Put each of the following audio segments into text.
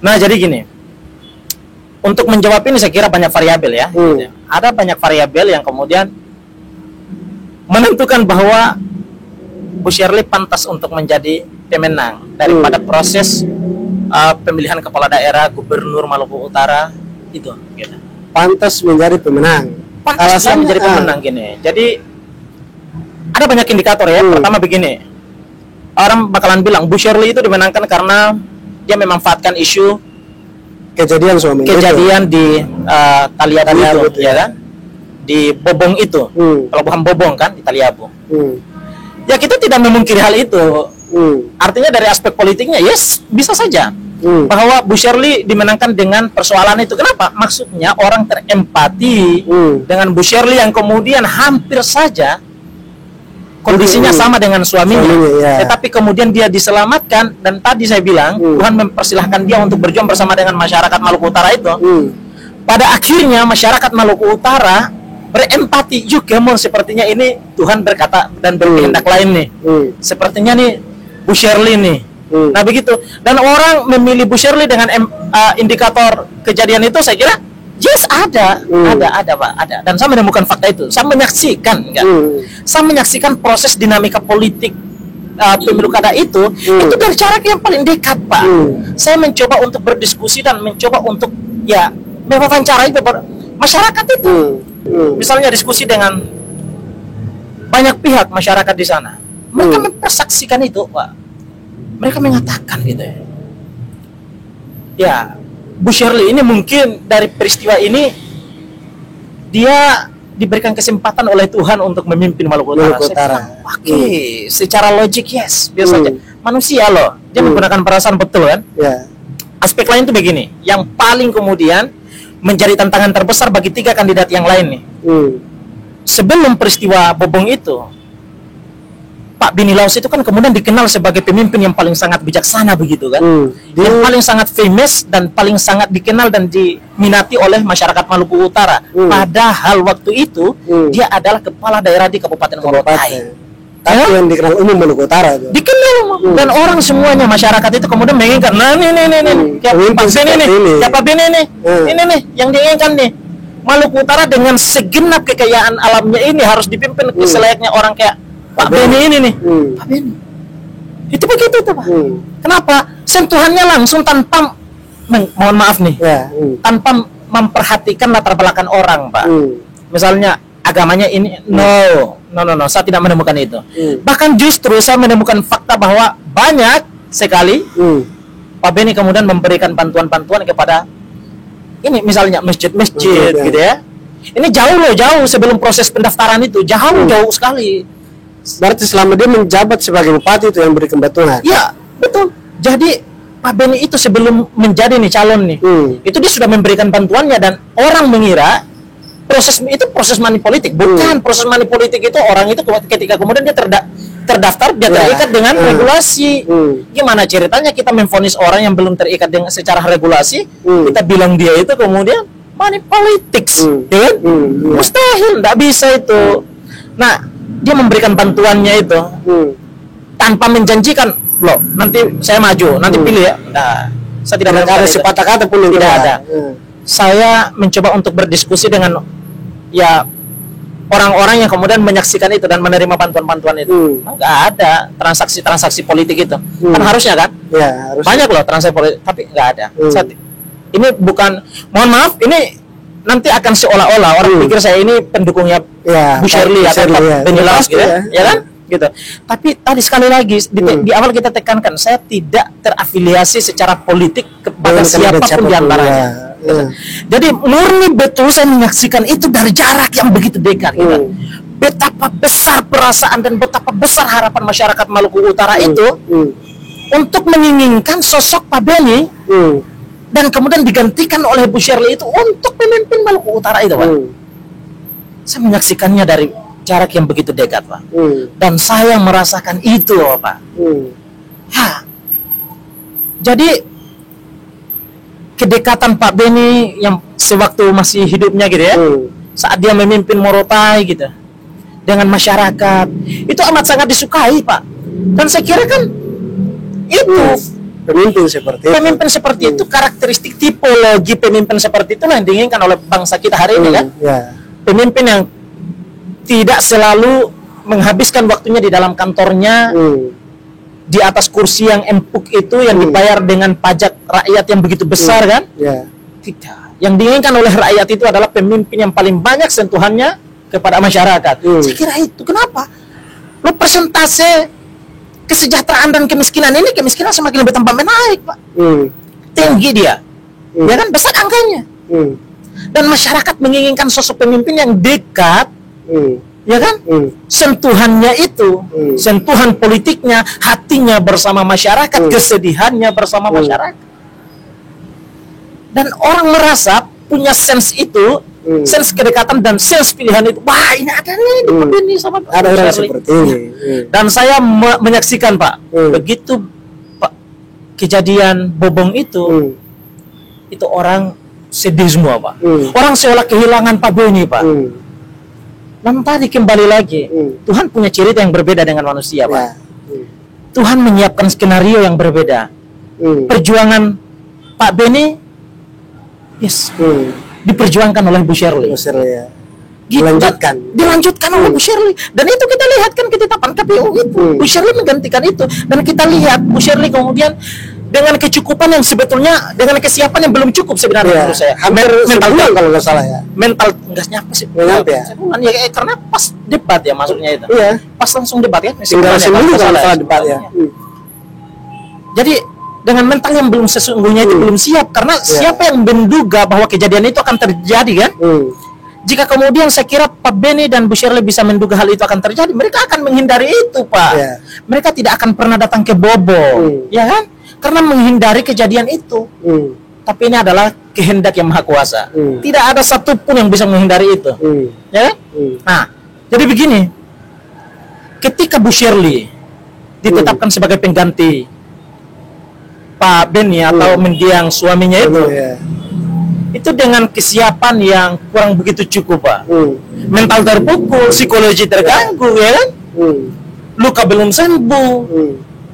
Nah, jadi gini. Untuk menjawab ini saya kira banyak variabel ya. Gitu. Ada banyak variabel yang kemudian menentukan bahwa Bu Shirley pantas untuk menjadi pemenang daripada proses pemilihan kepala daerah gubernur Maluku Utara itu. Gitu. Pantas menjadi pemenang. Pantas dia menjadi pemenang gini. Jadi ada banyak indikator ya. Pertama begini, orang bakalan bilang Bu Shirley itu dimenangkan karena dia memanfaatkan isu kejadian di Taliabu itu, ya kan? Di Bobong itu, pelabuhan Bobong kan di Taliabu. Ya kita tidak memungkiri hal itu. Artinya dari aspek politiknya, yes bisa saja bahwa Bu Shirley dimenangkan dengan persoalan itu. Kenapa? Maksudnya orang terempati dengan Bu Shirley yang kemudian hampir saja kondisinya sama dengan suaminya, tetapi kemudian dia diselamatkan. Dan tadi saya bilang Tuhan mempersilahkan dia untuk berjuang bersama dengan masyarakat Maluku Utara itu. Pada akhirnya masyarakat Maluku Utara berempati juga, sepertinya ini Tuhan berkata dan berkehendak lain nih. Sepertinya nih Bu Shirley nih. Nah begitu. Dan orang memilih Bu Shirley dengan indikator kejadian itu, saya kira yes, ada Pak, ada. Dan saya menemukan fakta itu. Saya menyaksikan, saya menyaksikan proses dinamika politik pemilu kada itu dari jarak yang paling dekat, Pak. Saya mencoba untuk berdiskusi dan mencoba untuk mewawancarai masyarakat itu. Misalnya diskusi dengan banyak pihak masyarakat di sana. Mereka mempersaksikan itu, Pak. Mereka mengatakan gitu ya. Ya, Bu Shirley ini mungkin dari peristiwa ini dia diberikan kesempatan oleh Tuhan untuk memimpin Maluku Utara. Oke, secara logik yes, biasa saja. Manusia loh, dia menggunakan perasaan, betul kan? Aspek lain itu begini, yang paling kemudian menjadi tantangan terbesar bagi 3 kandidat yang lain nih. Sebelum peristiwa Bobong itu, Pak Beni Laos itu kan kemudian dikenal sebagai pemimpin yang paling sangat bijaksana begitu kan, yang paling sangat famous dan paling sangat dikenal dan diminati oleh masyarakat Maluku Utara. Padahal waktu itu dia adalah kepala daerah di Kabupaten Morotai. Tapi yang dikenal umum Maluku Utara itu. Dikenal dan orang semuanya masyarakat itu kemudian menginginkan, nah nih Pak Beni nih, siapa Beni nih, ini nih yang diinginkan nih. Maluku Utara dengan segenap kekayaan alamnya ini harus dipimpin selayaknya orang kayak Pak Beni ini nih. Pak Beni. Itu begitu tuh, Pak. Kenapa? Sentuhannya langsung tanpa mohon maaf nih. Tanpa memperhatikan latar belakang orang, Pak. Misalnya agamanya ini no, saya tidak menemukan itu. Bahkan justru saya menemukan fakta bahwa banyak sekali Pak Beni kemudian memberikan bantuan-bantuan kepada ini misalnya masjid-masjid gitu ya. Ini jauh sebelum proses pendaftaran itu, jauh sekali. Berarti selama dia menjabat sebagai bupati itu yang berikan bantuan. Ya, betul. Jadi Pak Beni itu sebelum menjadi nih calon nih, itu dia sudah memberikan bantuannya dan orang mengira proses money politik. Bukan proses money politik itu orang itu ketika kemudian dia terdaftar dia terikat dengan regulasi. Gimana ceritanya kita memvonis orang yang belum terikat dengan secara regulasi, kita bilang dia itu kemudian money politics, ya kan? Mustahil, tidak bisa itu. Nah, dia memberikan bantuannya itu tanpa menjanjikan, loh nanti saya maju, nanti pilih ya. Nah, saya tidak ada sepatah kata pun tidak ada. Saya mencoba untuk berdiskusi dengan orang-orang yang kemudian menyaksikan itu dan menerima bantuan-bantuan itu. Nggak ada transaksi politik itu. Kan harusnya kan? Ya, harusnya. Banyak loh transaksi politik, tapi nggak ada. Ini bukan, mohon maaf, ini nanti akan seolah-olah orang pikir saya ini pendukungnya Bu Shirley atau Pak Beni Laos gitu ya kan? Gitu. Tapi tadi sekali lagi di awal kita tekankan, saya tidak terafiliasi secara politik kepada siapapun di antaranya. Jadi murni betul saya menyaksikan itu dari jarak yang begitu dekat gitu. Betapa besar perasaan dan betapa besar harapan masyarakat Maluku Utara itu untuk menginginkan sosok Pak Beni dan kemudian digantikan oleh Bu Shirley itu untuk pemimpin Maluku Utara itu, Pak. Saya menyaksikannya dari jarak yang begitu dekat, Pak. Dan saya merasakan itu, Pak. Jadi kedekatan Pak Beni yang sewaktu masih hidupnya gitu ya, saat dia memimpin Morotai gitu, dengan masyarakat, itu amat sangat disukai, Pak. Dan saya kira kan itu pemimpin seperti itu. Pemimpin seperti itu, karakteristik tipologi pemimpin seperti itulah yang diinginkan oleh bangsa kita hari ini kan. Pemimpin yang tidak selalu menghabiskan waktunya di dalam kantornya, di atas kursi yang empuk itu yang dibayar dengan pajak rakyat yang begitu besar kan. Tidak. Yang diinginkan oleh rakyat itu adalah pemimpin yang paling banyak sentuhannya kepada masyarakat. Saya kira itu. Kenapa? Lo persentase kesejahteraan dan kemiskinan ini, kemiskinan semakin bertambah menaik, Pak. Tinggi dia. Ya kan, besar angkanya. Dan masyarakat menginginkan sosok pemimpin yang dekat, ya kan? Sentuhannya itu, sentuhan politiknya, hatinya bersama masyarakat, kesedihannya bersama masyarakat. Dan orang merasa punya sense itu, sense kedekatan dan sense pilihan itu. Wah, ini ada nih di Beni sama ada orang seperti ini. Dan saya menyaksikan, Pak, begitu Pak kejadian Bobong itu orang sedih semua, Pak. Orang seolah kehilangan Pak Beni, Pak. Dan tadi kembali lagi, Tuhan punya cerita yang berbeda dengan manusia, Pak. Tuhan menyiapkan skenario yang berbeda. Perjuangan Pak Beni, diperjuangkan oleh Bu Shirley. Ya. Gitu. Dilanjutkan oleh Bu Shirley. Dan itu kita lihat kan ketetapan KPU itu. Bu Shirley menggantikan itu. Dan kita lihat Bu Shirley kemudian dengan kecukupan yang sebetulnya, dengan kesiapan yang belum cukup sebenarnya menurut saya. Hampir mental kalau nggak salah ya. Mental nggak nyampe sih. Ya, karena pas debat ya maksudnya itu. Pas langsung debat ya. Tinggal seminggu kalau salah debat ya. Jadi dengan mental yang belum sesungguhnya itu belum siap, karena siapa yang menduga bahwa kejadian itu akan terjadi kan? Jika kemudian saya kira Pak Beni dan Bu Shirley bisa menduga hal itu akan terjadi, mereka akan menghindari itu, Pak. Mereka tidak akan pernah datang ke Bobong, ya kan? Karena menghindari kejadian itu. Tapi ini adalah kehendak yang maha kuasa. Tidak ada satupun yang bisa menghindari itu, ya kan? Nah, jadi begini, ketika Bu Shirley ditetapkan sebagai pengganti Pak Beni atau mendiang suaminya itu dengan kesiapan yang kurang begitu cukup, Pak. Mental terpukul, psikologi terganggu, ya kan? Luka belum sembuh.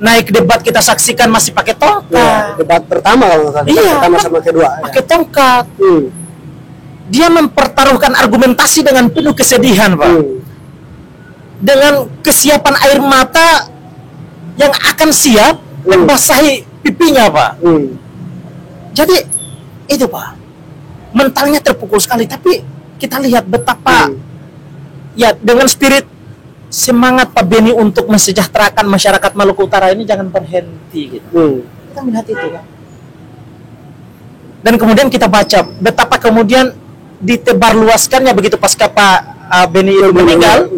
Naik debat kita saksikan masih pakai tongkat. Debat pertama kalau nggak salah. Pertama sama kedua. Pakai tongkat. Dia mempertaruhkan argumentasi dengan penuh kesedihan, Pak. Dengan kesiapan air mata yang akan siap membasahi pipinya, Pak. Jadi itu, Pak, mentalnya terpukul sekali. Tapi kita lihat betapa ya dengan spirit semangat Pak Beni untuk mensejahterakan masyarakat Maluku Utara ini jangan berhenti gitu. Kita melihat itu, Pak. Dan kemudian kita baca betapa kemudian ditebarluaskannya begitu pasca Pak Beni itu meninggal,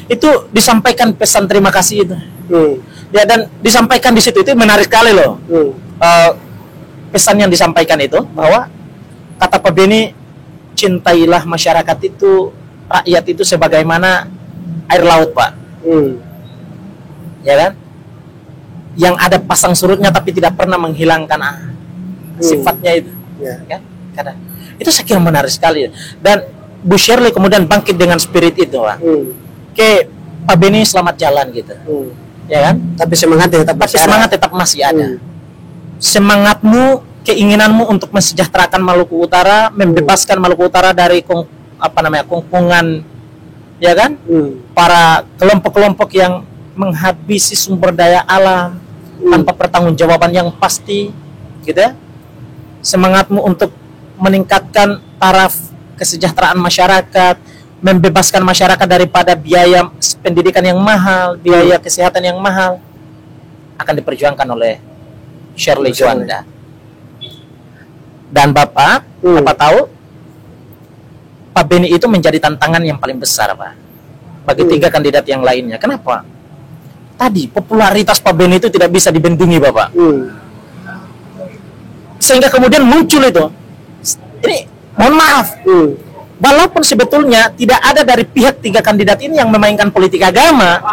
itu disampaikan pesan terima kasih itu. Ya, dan disampaikan di situ itu menarik sekali loh. Pesan yang disampaikan itu bahwa kata Pak Beni, cintailah masyarakat itu, rakyat itu sebagaimana air laut, Pak. Ya kan? Yang ada pasang surutnya tapi tidak pernah menghilangkan sifatnya itu. Kan? Karena itu saya kira menarik sekali. Dan Bu Shirley kemudian bangkit dengan spirit itu, Pak. Oke, Pak Beni selamat jalan gitu. Ya kan? Tapi semangat tetap masih ada. Semangatmu, keinginanmu untuk mensejahterakan Maluku Utara, membebaskan Maluku Utara dari kungkungan, ya kan? Para kelompok-kelompok yang menghabisi sumber daya alam tanpa pertanggungjawaban yang pasti, gitu ya. Semangatmu untuk meningkatkan taraf kesejahteraan masyarakat, membebaskan masyarakat daripada biaya pendidikan yang mahal, biaya kesehatan yang mahal, akan diperjuangkan oleh Shirley Juanda. Dan Bapak tahu Pak Beni itu menjadi tantangan yang paling besar, Pak, bagi tiga kandidat yang lainnya. Kenapa? Tadi popularitas Pak Beni itu tidak bisa dibendungi, Bapak. Sehingga kemudian muncul itu. Ini mohon maaf, walaupun sebetulnya tidak ada dari pihak tiga kandidat ini yang memainkan politik agama,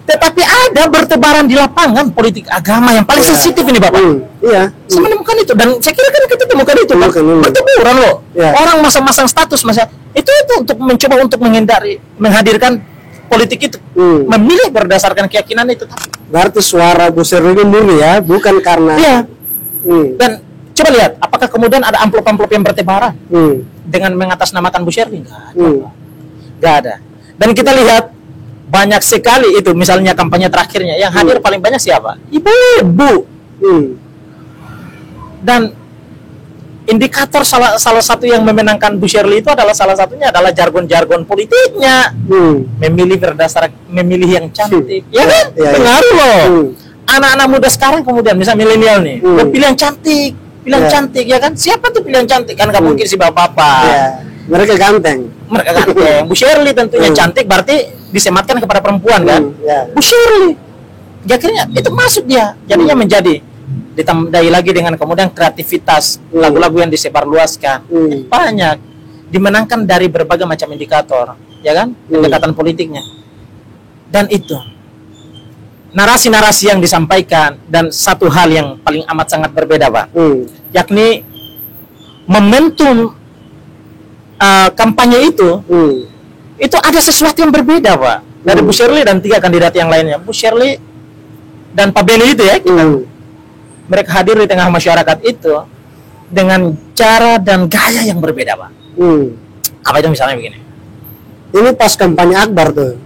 tetapi ada bertebaran di lapangan politik agama yang paling sensitif ini, Bapak. Saya menemukan itu, dan saya kira kan kita temukan itu, Pak. Bertebaran loh. Orang masang-masang status itu untuk mencoba untuk menghadirkan politik itu, memilih berdasarkan keyakinan itu. Berarti suara Bu Shirley murni ya, bukan karena Dan coba lihat, apakah kemudian ada amplop-amplop yang bertebaran dengan mengatasnamakan Bu Sherly? Nggak ada. Dan kita lihat banyak sekali itu, misalnya kampanye terakhirnya yang hadir paling banyak siapa? Ibu-ibu. Dan indikator salah satu yang memenangkan Bu Sherly itu adalah salah satunya adalah jargon-jargon politiknya. Memilih yang cantik. Ya kan? Pengaruh loh. Anak-anak muda sekarang kemudian misalnya milenial nih, pilih yang cantik, cantik ya kan? Siapa tuh pilihan cantik? Kan nggak mungkin si bapak-bapak. Mereka ganteng. Bu Sherly tentunya cantik, berarti disematkan kepada perempuan kan? Bu Sherly. Akhirnya itu masuk dia. Jadinya menjadi ditambah lagi dengan kemudian kreativitas, lagu-lagu yang disebarluaskan. Banyak dimenangkan dari berbagai macam indikator, ya kan? Pendekatan politiknya. Dan itu narasi-narasi yang disampaikan, dan satu hal yang paling amat sangat berbeda, Pak, yakni momentum kampanye itu ada sesuatu yang berbeda, Pak, dari Bu Sherly dan 3 kandidat yang lainnya. Bu Sherly dan Pak Benny itu ya, mereka hadir di tengah masyarakat itu dengan cara dan gaya yang berbeda, Pak. Apa itu misalnya begini? Ini pas kampanye Akbar tuh.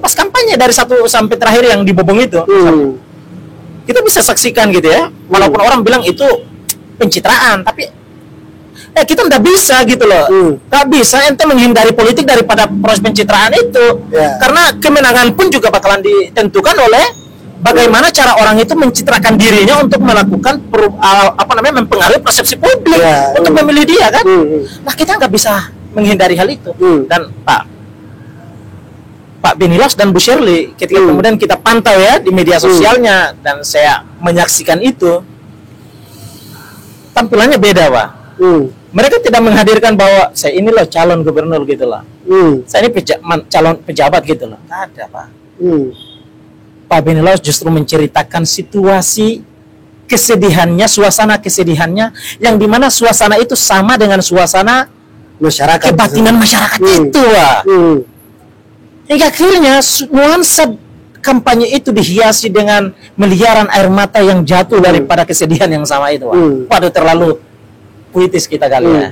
Pas kampanye dari 1 sampai terakhir yang di Bobong itu, kita bisa saksikan gitu ya. Walaupun orang bilang itu pencitraan, tapi kita nggak bisa gitu loh. Nggak bisa ente menghindari politik daripada proses pencitraan itu. Karena kemenangan pun juga bakalan ditentukan oleh bagaimana cara orang itu mencitrakan dirinya untuk melakukan mempengaruhi persepsi publik untuk memilih dia kan. Nah, kita nggak bisa menghindari hal itu. Dan Pak Benilas dan Bu Sherly ketika kemudian kita pantau ya di media sosialnya, dan saya menyaksikan itu, tampilannya beda, Pak. Mereka tidak menghadirkan bahwa saya ini loh calon gubernur gitu loh, saya ini calon pejabat gitu loh. Nggak ada, Pak. Pak Benilas justru menceritakan situasi kesedihannya, suasana kesedihannya, yang dimana suasana itu sama dengan suasana masyarakat, kebatinan masyarakat itu, Pak. Hingga akhirnya nuansa kampanye itu dihiasi dengan miliaran air mata yang jatuh daripada kesedihan yang sama itu. Waduh, terlalu puitis kita kali ya.